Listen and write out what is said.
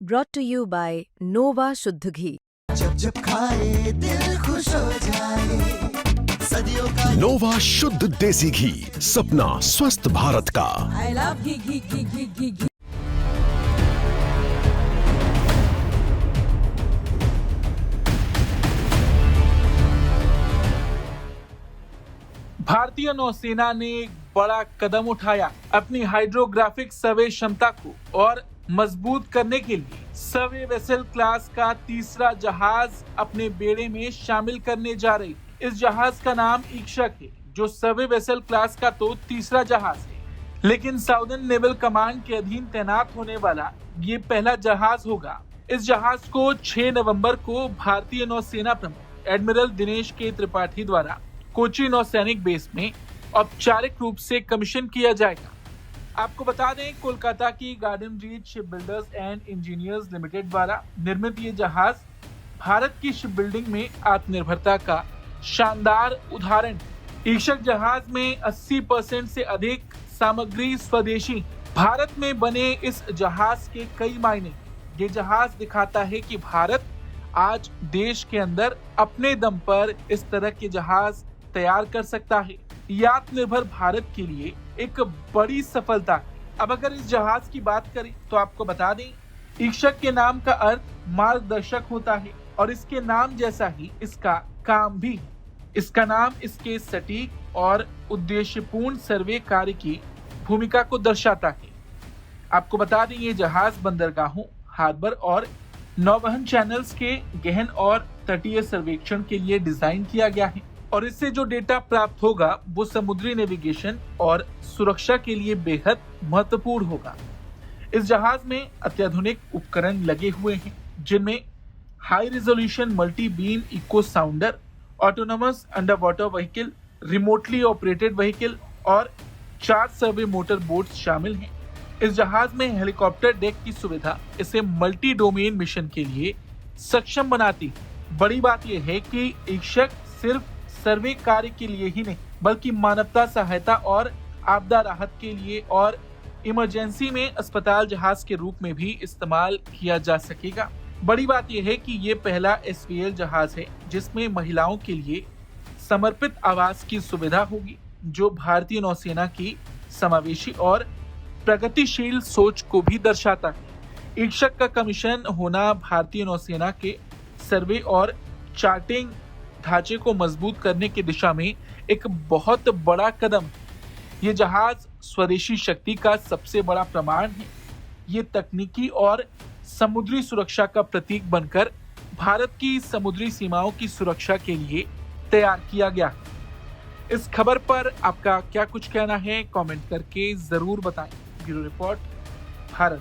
brought to you by Nova शुद्ध घी। जब जब खाए दिल खुश हो जाए, सदियों का नोवा शुद्ध देसी घी, सपना स्वस्थ भारत का। I love घी। भारतीय नौसेना ने एक बड़ा कदम उठाया। अपनी हाइड्रोग्राफिक सर्वे क्षमता को और मजबूत करने के लिए सर्वे वेसल क्लास का तीसरा जहाज अपने बेड़े में शामिल करने जा रही। इस जहाज का नाम ईक्षक है, जो सर्वे वेसल क्लास का तो तीसरा जहाज है, लेकिन साउदर्न नेवल कमांड के अधीन तैनात होने वाला ये पहला जहाज होगा। इस जहाज को 6 नवंबर को भारतीय नौसेना प्रमुख एडमिरल दिनेश के त्रिपाठी द्वारा कोची नौसैनिक बेस में औपचारिक रूप से कमीशन किया जाएगा। आपको बता दें, कोलकाता की garden reach ship builders and engineers limited द्वारा निर्मित ये जहाज भारत की शिप बिल्डिंग में आत्मनिर्भरता का शानदार उदाहरण। ईक्षक जहाज में 80% से अधिक सामग्री स्वदेशी। भारत में बने इस जहाज के कई मायने। ये जहाज दिखाता है कि भारत आज देश के अंदर अपने दम पर इस तरह के जहाज तैयार कर सकता है। ये आत्मनिर्भर भारत के लिए एक बड़ी सफलता है। अब अगर इस जहाज की बात करें तो आपको बता दें, ईक्षक के नाम का अर्थ मार्गदर्शक होता है और इसके नाम जैसा ही इसका काम भी है। इसका नाम इसके सटीक और उद्देश्यपूर्ण सर्वे कार्य की भूमिका को दर्शाता है। आपको बता दें, ये जहाज बंदरगाहों, हार्बर और नौवहन चैनल्स के गहन और तटीय सर्वेक्षण के लिए डिजाइन किया गया है और इससे जो डेटा प्राप्त होगा वो समुद्री नेविगेशन और सुरक्षा के लिए बेहद महत्वपूर्ण होगा। इस जहाज में अत्याधुनिक उपकरण लगे हुए हैं, जिनमें high resolution multi beam echo sounder, autonomous under water vehicle, remotely operated vehicle और 4 सर्वे मोटर बोट्स शामिल हैं। इस जहाज में हेलीकॉप्टर डेक की सुविधा इसे मल्टी डोमेन मिशन के लिए सक्षम बनाती है। बड़ी बात यह है कि ईक्षक सिर्फ सर्वे कार्य के लिए ही नहीं, बल्कि मानवता सहायता और आपदा राहत के लिए और इमरजेंसी में अस्पताल जहाज के रूप में भी इस्तेमाल किया जा सकेगा। बड़ी बात यह है कि ये पहला SVL जहाज है जिसमें महिलाओं के लिए समर्पित आवास की सुविधा होगी, जो भारतीय नौसेना की समावेशी और प्रगतिशील सोच को भी दर्शाता है। ईक्षक का कमीशन होना भारतीय नौसेना के सर्वे और चार्टिंग ढांचे को मजबूत करने की दिशा में एक बहुत बड़ा कदम है। ये जहाज स्वदेशी शक्ति का सबसे बड़ा प्रमाण है। ये तकनीकी और समुद्री सुरक्षा का प्रतीक बनकर भारत की समुद्री सीमाओं की सुरक्षा के लिए तैयार किया गया है। इस खबर पर आपका क्या कुछ कहना है, कमेंट करके जरूर बताएं। Bureau report, Bharat.